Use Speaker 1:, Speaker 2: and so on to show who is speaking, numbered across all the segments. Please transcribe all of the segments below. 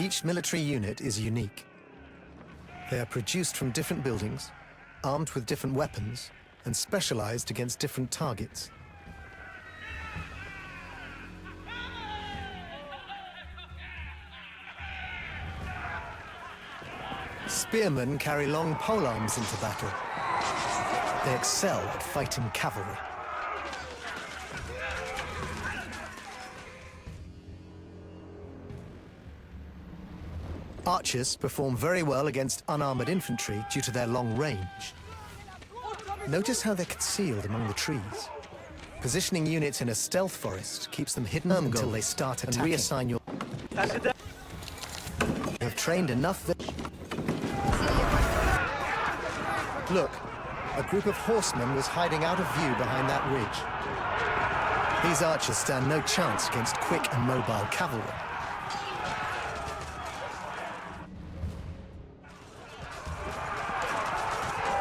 Speaker 1: Each military unit is unique. They are produced from different buildings, armed with different weapons, and specialized against different targets. Spearmen carry long polearms into battle. They excel at fighting cavalry. Archers perform very well against unarmored infantry due to their long range. Notice how they're concealed among the trees. Positioning units in a stealth forest keeps them hidden until they start attacking. And reassign your... You have trained enough... Look, a group of horsemen was hiding out of view behind that ridge. These archers stand no chance against quick and mobile cavalry.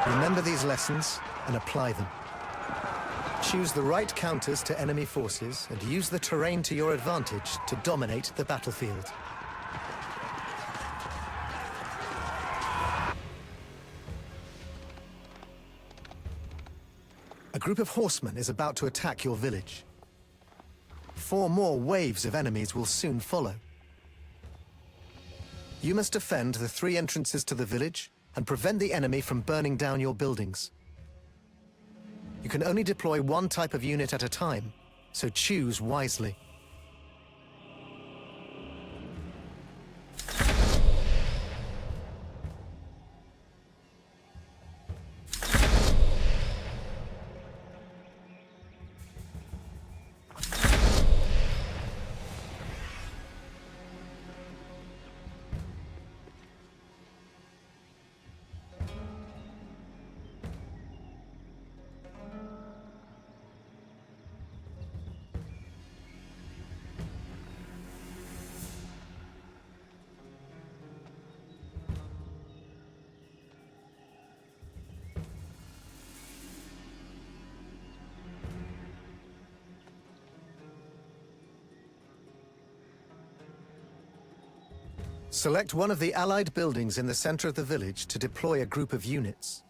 Speaker 1: Remember these lessons and apply them. Choose the right counters to enemy forces and use the terrain to your advantage to dominate the battlefield. A group of horsemen is about to attack your village. 4 more waves of enemies will soon follow. You must defend the 3 entrances to the village and prevent the enemy from burning down your buildings. You can only deploy one type of unit at a time, so choose wisely. Select one of the allied buildings in the center of the village to deploy a group of units.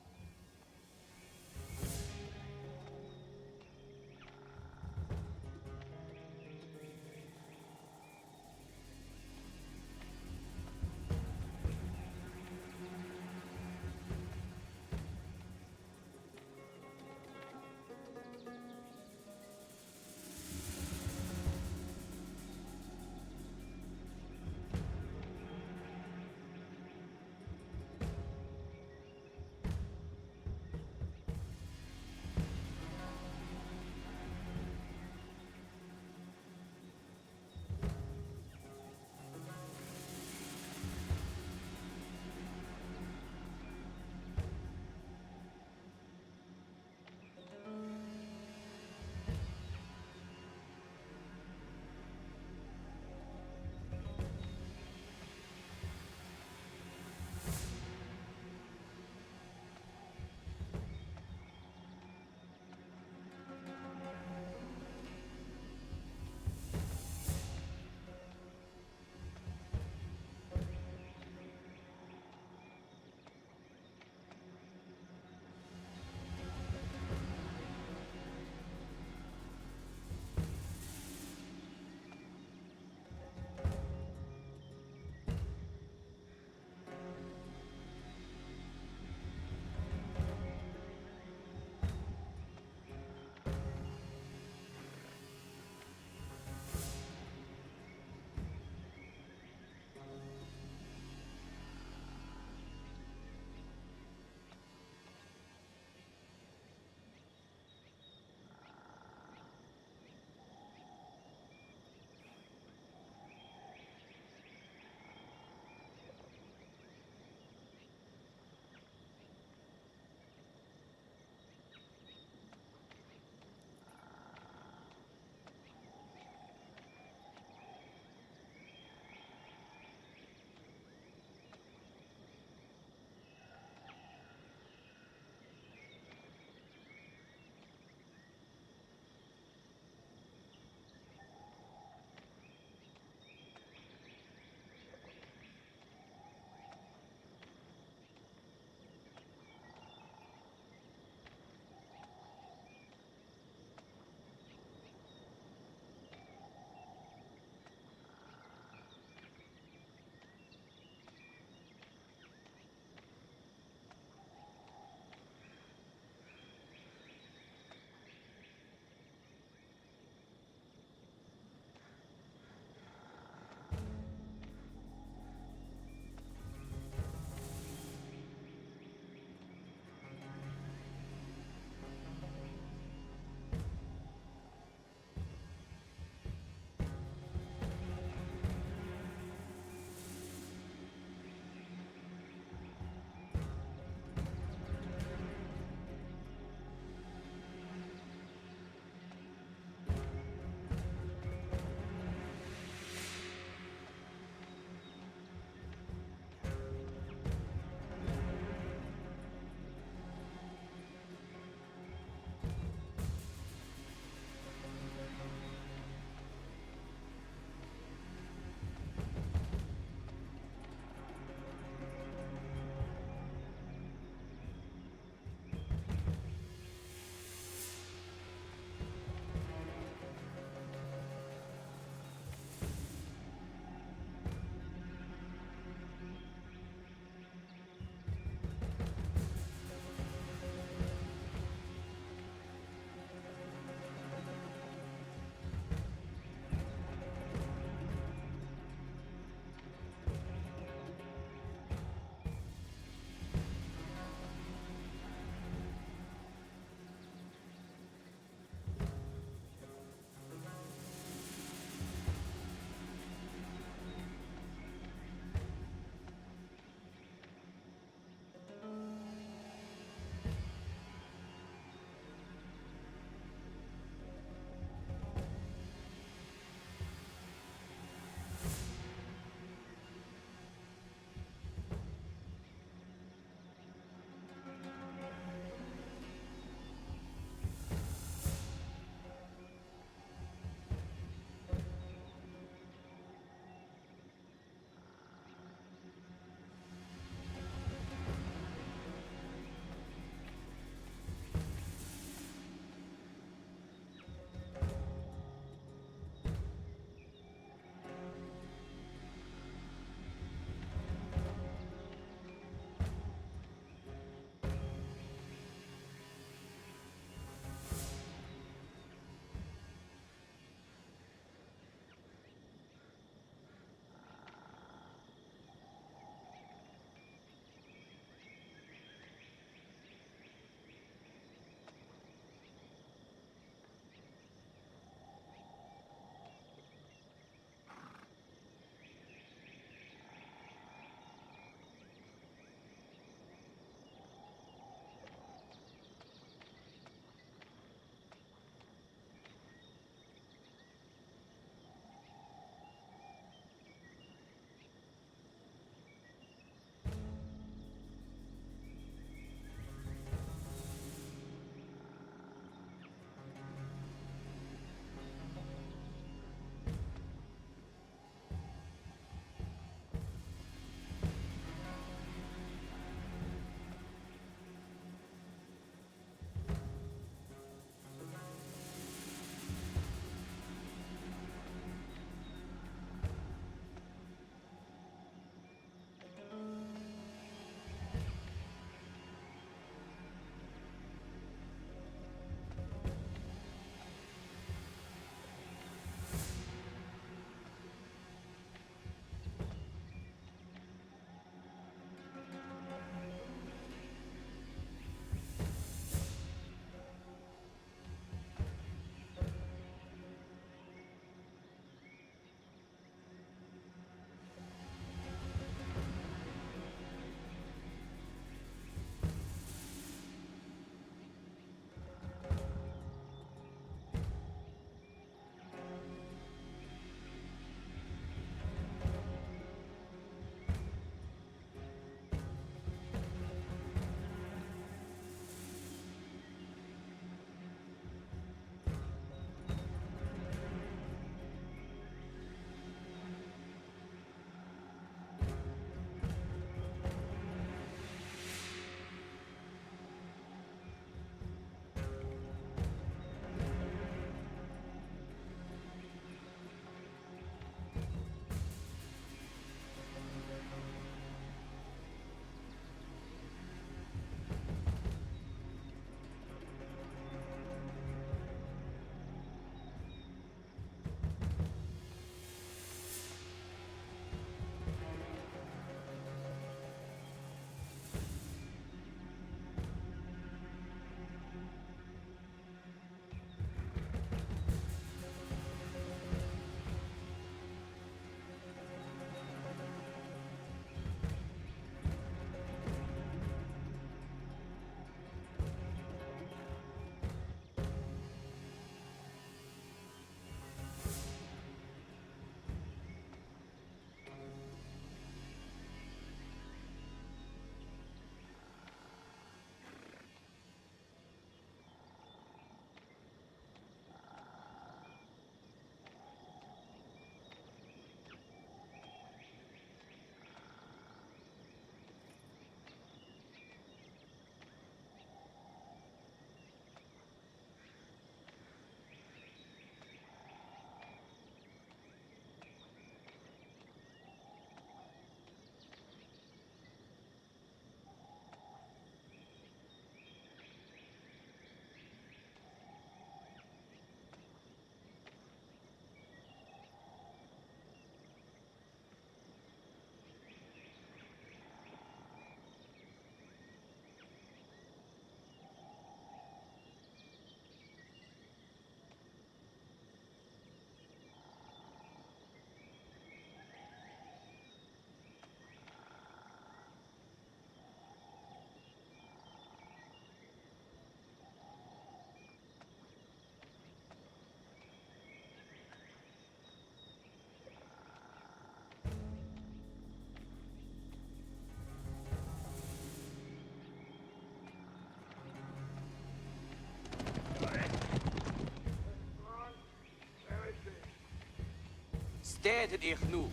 Speaker 2: Stedet ich nu.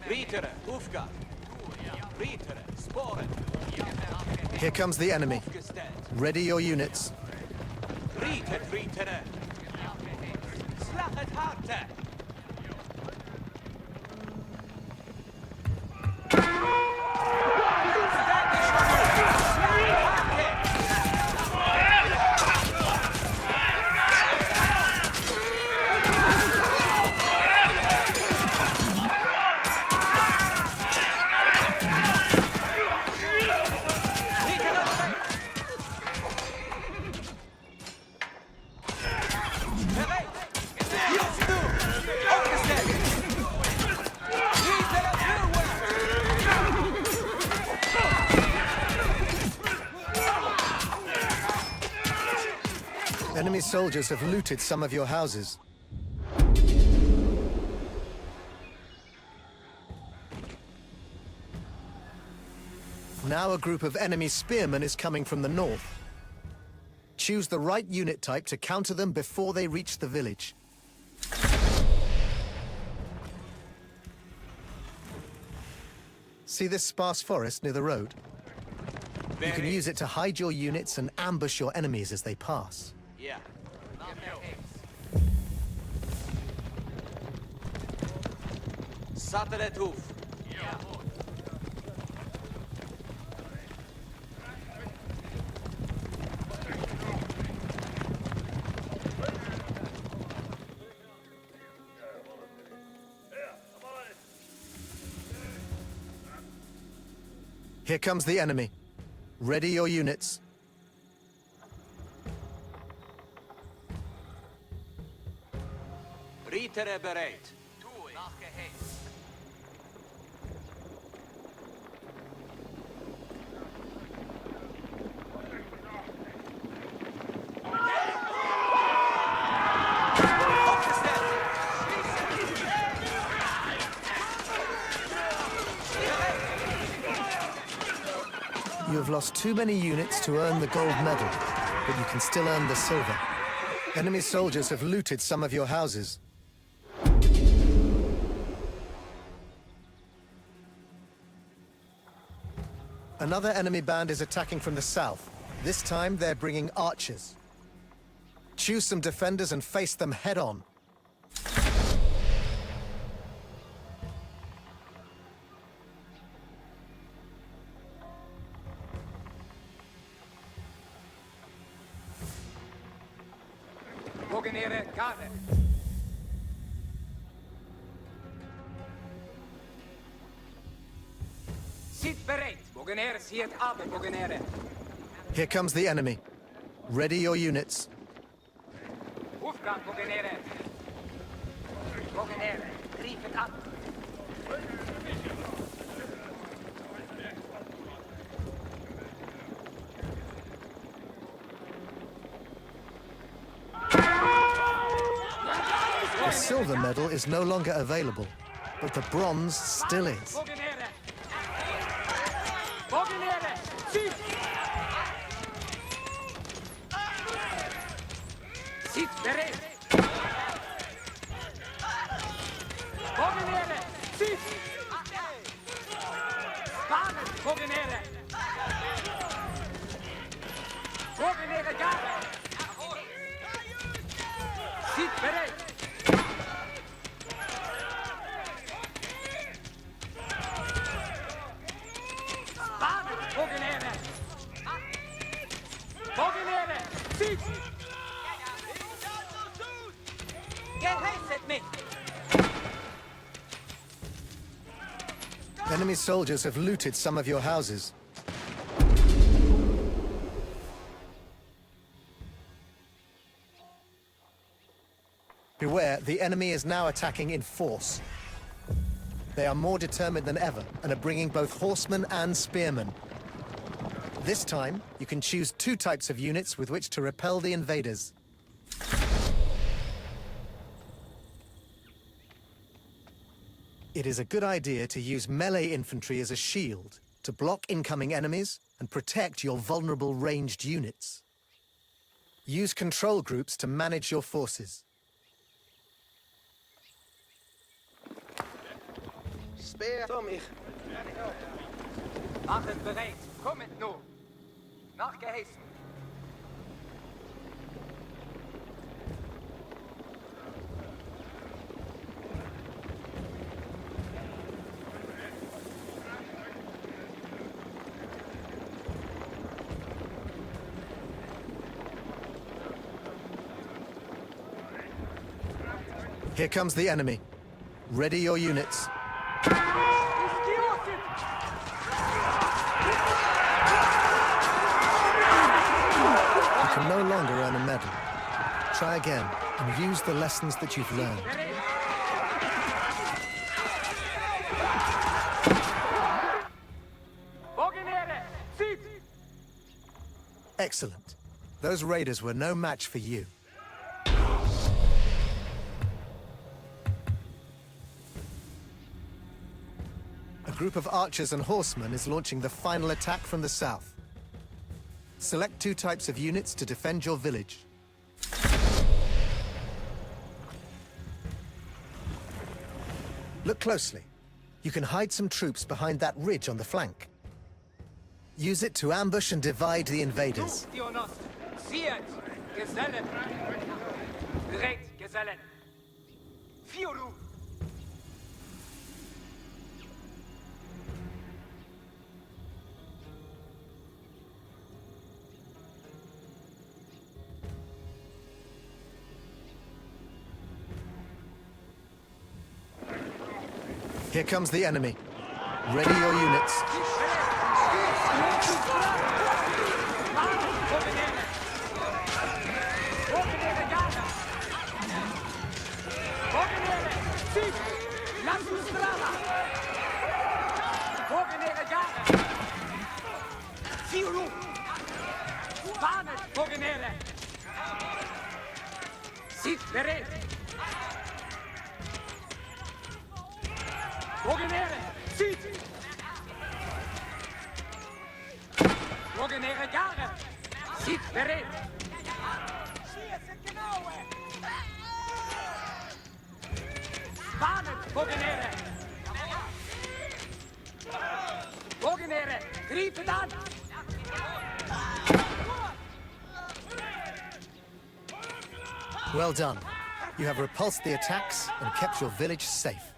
Speaker 2: Ritere, Hufgar. Ritere, Sporen.
Speaker 1: Here comes the enemy. Ready your units.
Speaker 2: Ritere. Slachet harte.
Speaker 1: Enemy soldiers have looted some of your houses. Now a group of enemy spearmen is coming from the north. Choose the right unit type to counter them before they reach the village. See this sparse forest near the road? You can use it to hide your units and ambush your enemies as they pass.
Speaker 2: Yeah. Sateret Hoof.
Speaker 1: Here comes the enemy. Ready your units.
Speaker 2: Ritere bereid.
Speaker 1: You have lost too many units to earn the gold medal, but you can still earn the silver. Enemy soldiers have looted some of your houses. Another enemy band is attacking from the south. This time they're bringing archers. Choose some defenders and face them head on.
Speaker 2: Bogenere, Karte. Sit bereid. Bogenere, ziet ab, Bogenere.
Speaker 1: Here comes the enemy. Ready your units.
Speaker 2: Hofgang, Bogenere. Bogenere, grief het ab.
Speaker 1: The silver medal is no longer available, but the bronze still is.
Speaker 2: Bogenere. Bogenere, sit. Sit bereid. Bogenere, sit. Sparen, Bogenere. Bogenere, Garde. Sit bereid. Bogenere! Bogenere! Ziet! Geheißet mich!
Speaker 1: Enemy soldiers have looted some of your houses. Beware, the enemy is now attacking in force. They are more determined than ever and are bringing both horsemen and spearmen. This time, you can choose two types of units with which to repel the invaders. It is a good idea to use melee infantry as a shield to block incoming enemies and protect your vulnerable ranged units. Use control groups to manage your forces.
Speaker 3: Speer, Tommy.
Speaker 2: Mach het bereid. Kom het nu. Nachgeheißen.
Speaker 1: Here comes the enemy. Ready your units.
Speaker 2: You
Speaker 1: can no longer earn a medal. Try again and use the lessons that you've learned. Excellent. Those raiders were no match for you. A group of archers and horsemen is launching the final attack from the south. Select 2 types of units to defend your village. Look closely. You can hide some troops behind that ridge on the flank. Use it to ambush and divide the invaders.
Speaker 2: Ziet, Gesellen. Bereit, Gesellen. Fiolu.
Speaker 1: Here comes the enemy. Ready your units.
Speaker 2: Ziet bereid. Bogenere, ziet! Bogenere garen! Ziet bereid! Banen, bogenere! Bogenere, griep het aan!
Speaker 1: Well done. You have repulsed the attacks and kept your village safe.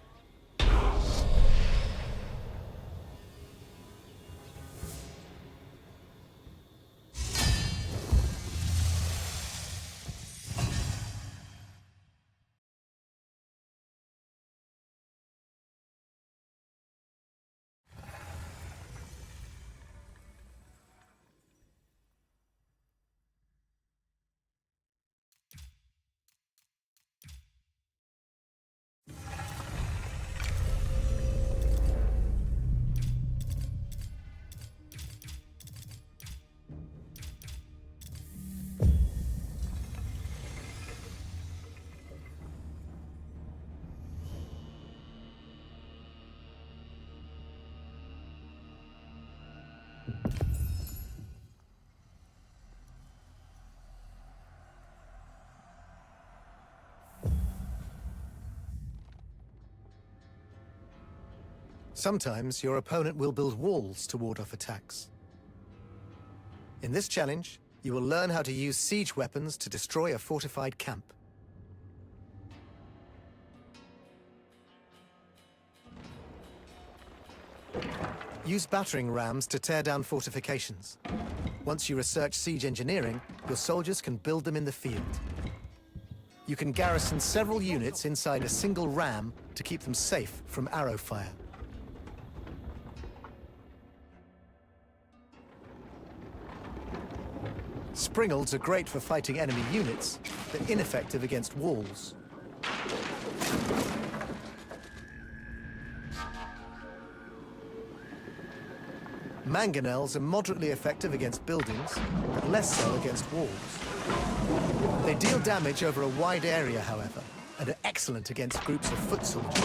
Speaker 1: Sometimes your opponent will build walls to ward off attacks. In this challenge, you will learn how to use siege weapons to destroy a fortified camp. Use battering rams to tear down fortifications. Once you research siege engineering, your soldiers can build them in the field. You can garrison several units inside a single ram to keep them safe from arrow fire. Springalds are great for fighting enemy units, but ineffective against walls. Mangonels are moderately effective against buildings, but less so against walls. They deal damage over a wide area, however, and are excellent against groups of foot soldiers.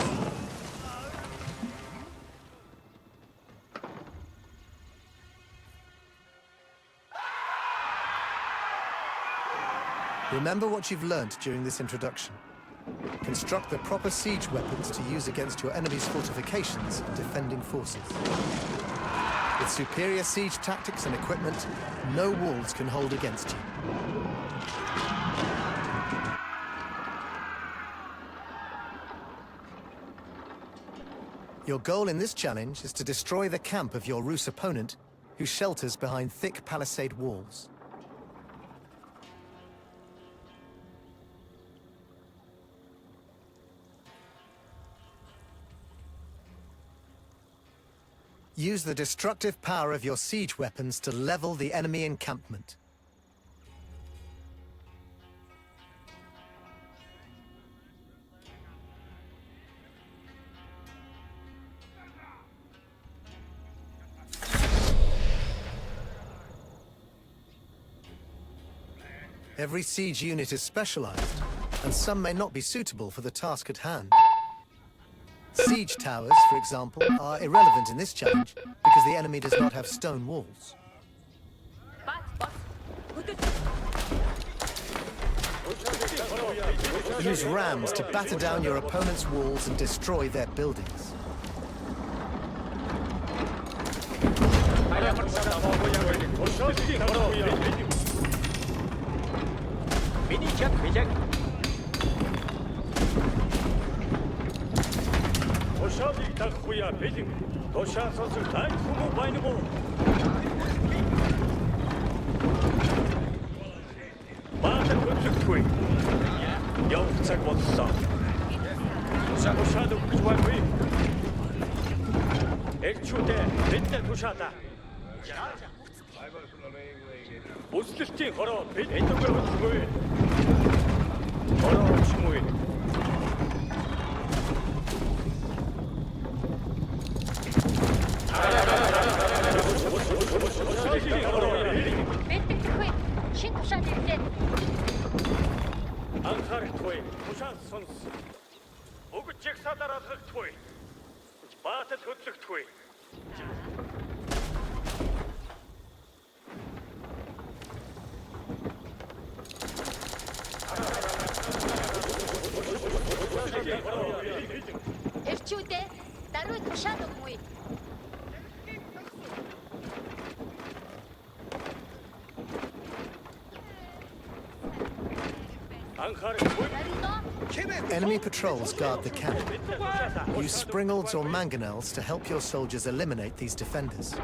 Speaker 1: Remember what you've learnt during this introduction. Construct the proper siege weapons to use against your enemy's fortifications and defending forces. With superior siege tactics and equipment, no walls can hold against you. Your goal in this challenge is to destroy the camp of your Rus opponent, who shelters behind thick palisade walls. Use the destructive power of your siege weapons to level the enemy encampment. Every siege unit is specialized, and some may not be suitable for the task at hand. Siege towers, for example, are irrelevant in this challenge because the enemy does not have stone walls. Use rams to batter down your opponent's walls and destroy their buildings. Enemy patrols guard the camp. Use springalds or mangonels to help your soldiers eliminate these defenders.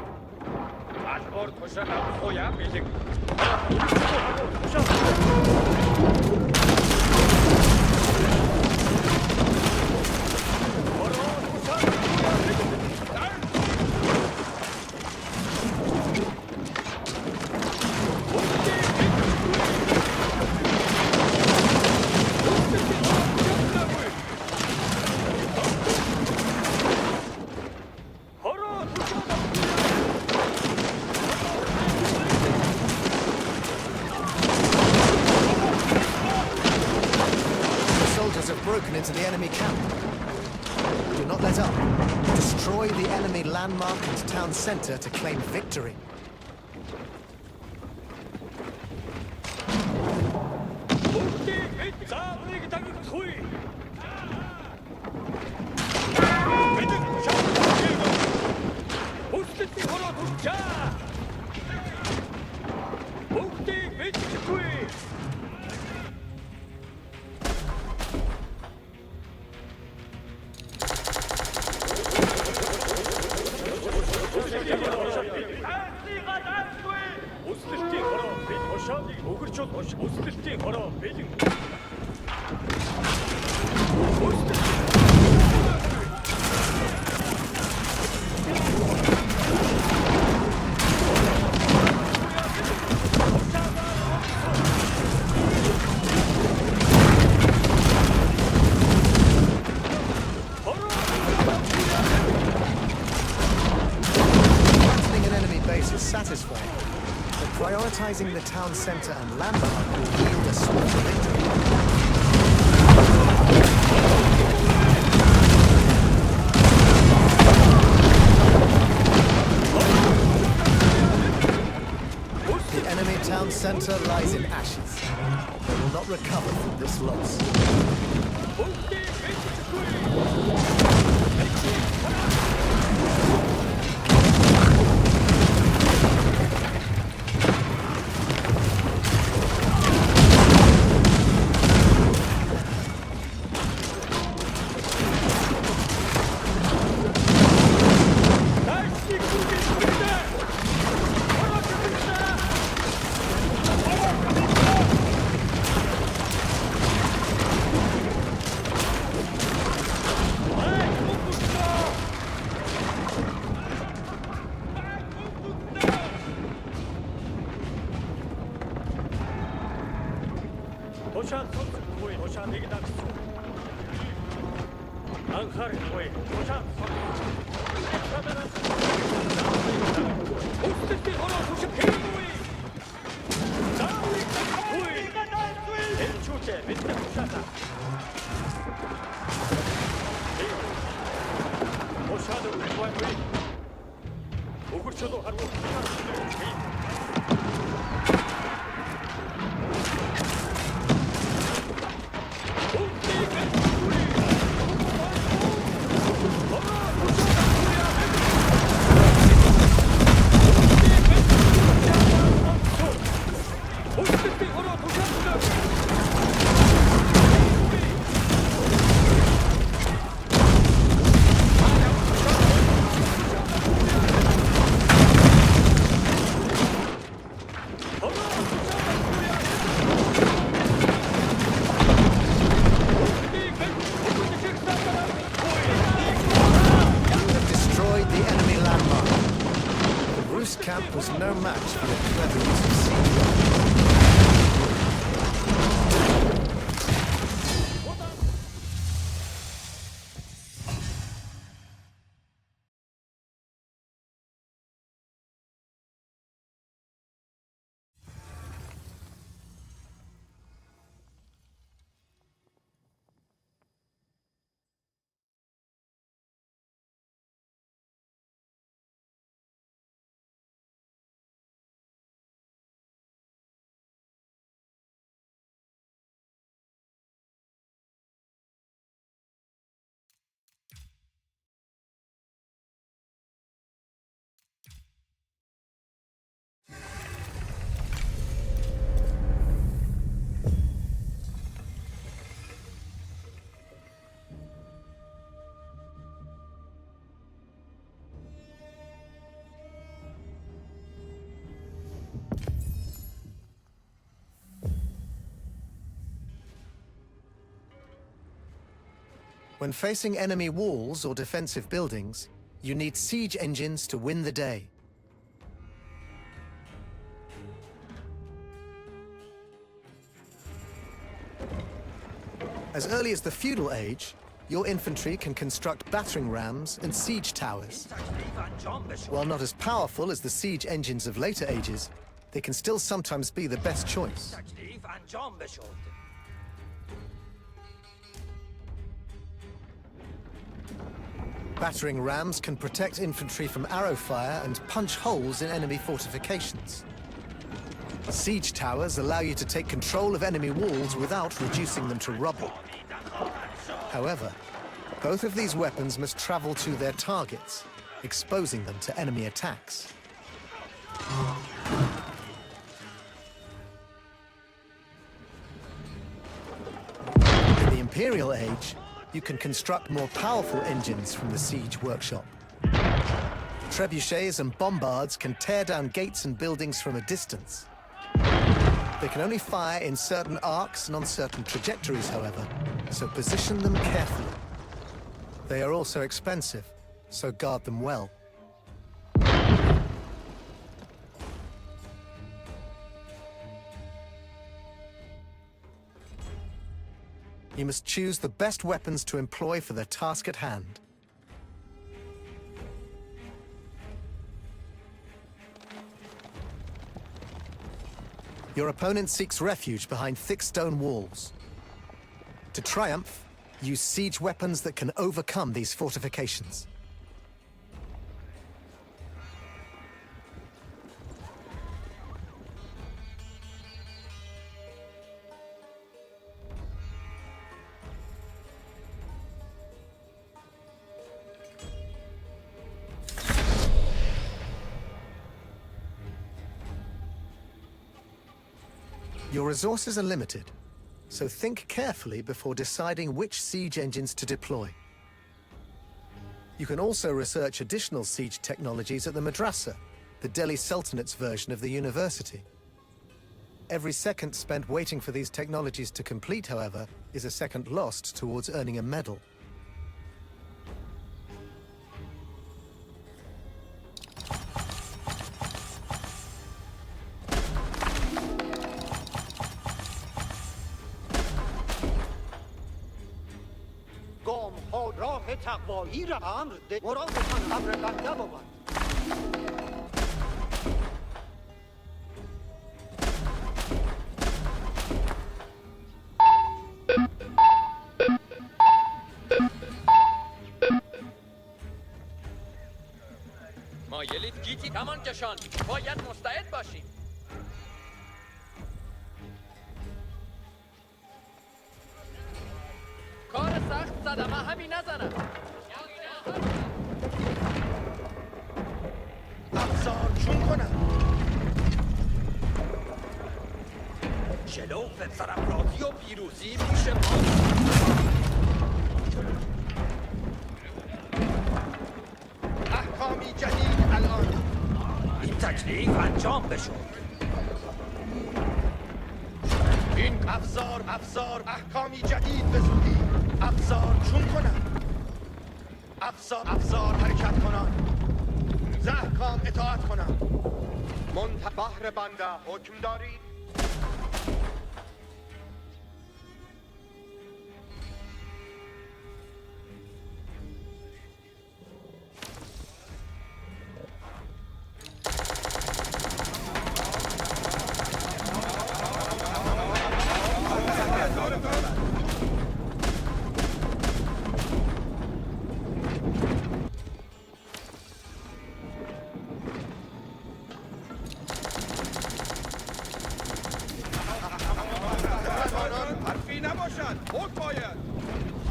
Speaker 1: Broken into the enemy camp. Do not let up. Destroy the enemy landmark and town center to claim victory. Satisfying, but prioritizing the town center and landmark will yield a swift victory. The enemy town center lies in ashes. They will not recover from this loss. Was no match for the clever use of siege. When facing enemy walls or defensive buildings, you need siege engines to win the day. As early as the feudal age, your infantry can construct battering rams and siege towers. While not as powerful as the siege engines of later ages, they can still sometimes be the best choice. Battering rams can protect infantry from arrow fire and punch holes in enemy fortifications. Siege towers allow you to take control of enemy walls without reducing them to rubble. However, both of these weapons must travel to their targets, exposing them to enemy attacks. In the Imperial Age, you can construct more powerful engines from the siege workshop. Trebuchets and bombards can tear down gates and buildings from a distance. They can only fire in certain arcs and on certain trajectories, however, so position them carefully. They are also expensive, so guard them well. You must choose the best weapons to employ for the task at hand. Your opponent seeks refuge behind thick stone walls. To triumph, use siege weapons that can overcome these fortifications. Your resources are limited, so think carefully before deciding which siege engines to deploy. You can also research additional siege technologies at the madrasa, the Delhi Sultanate's version of the university. Every second spent waiting for these technologies to complete, however, is a second lost towards earning a medal.
Speaker 3: راه تقوایی را امر ده مرادتان امر بنده بود.
Speaker 4: مایلید گیتی کمان کشان باید مستعد باشیم. کار سخت صدمه همین نزنم.
Speaker 3: افزار چون کنم
Speaker 4: شلوف سرافرازی و پیروزی پیش ما.
Speaker 3: احکامی جدید الان
Speaker 4: این تکلیف انجام بشد.
Speaker 3: این افزار احکامی جدید به زودی. افزار چون کنم افزار حرکت کنم ز احکام اطاعت کنم. بهر بنده حکم دارید.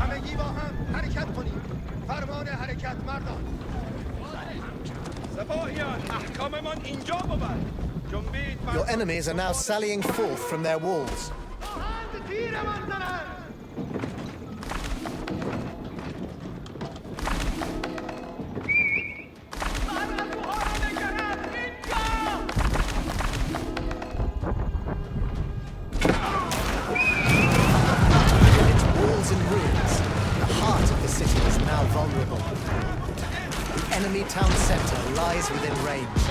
Speaker 3: همگی با هم حرکت کنید. فرمان حرکت مردان.
Speaker 5: سپاهیان احکاممان اینجا بود. جنبید.
Speaker 1: Your enemies are now sallying forth from their walls.
Speaker 3: آهند تیرمان زنند.
Speaker 1: Vulnerable. The enemy town center lies within range.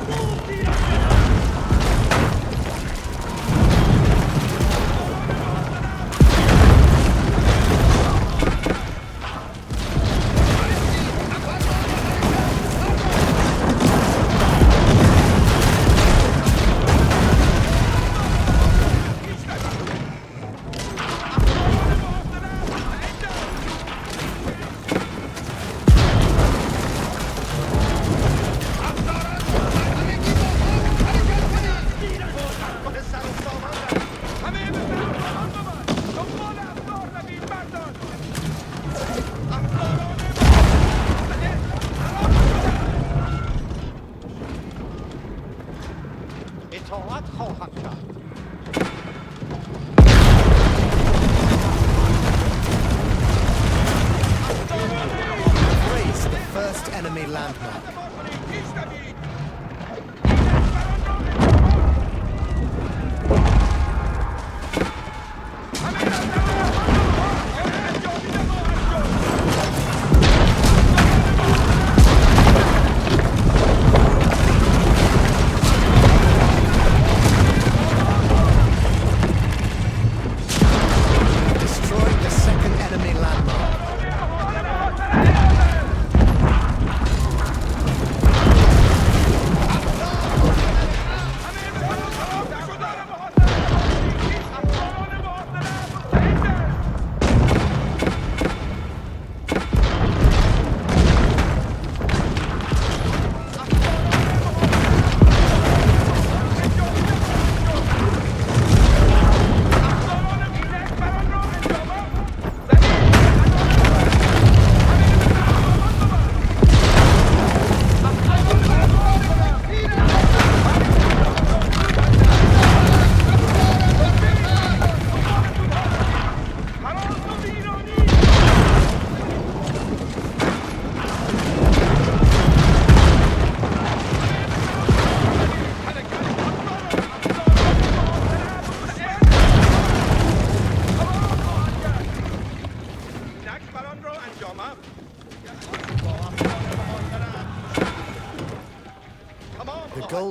Speaker 3: مو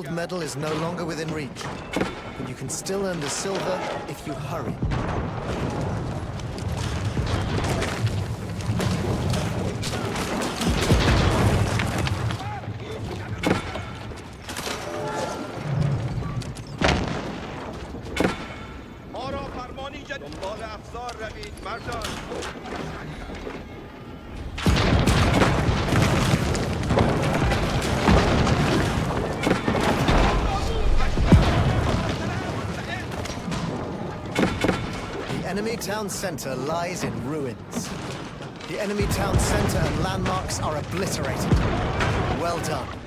Speaker 1: gold medal is no longer within reach, but you can still earn the silver if you hurry.
Speaker 5: ما را فرمانی جد دنبال افزار روید مردان.
Speaker 1: The enemy town center lies in ruins. The enemy town center and landmarks are obliterated. Well done.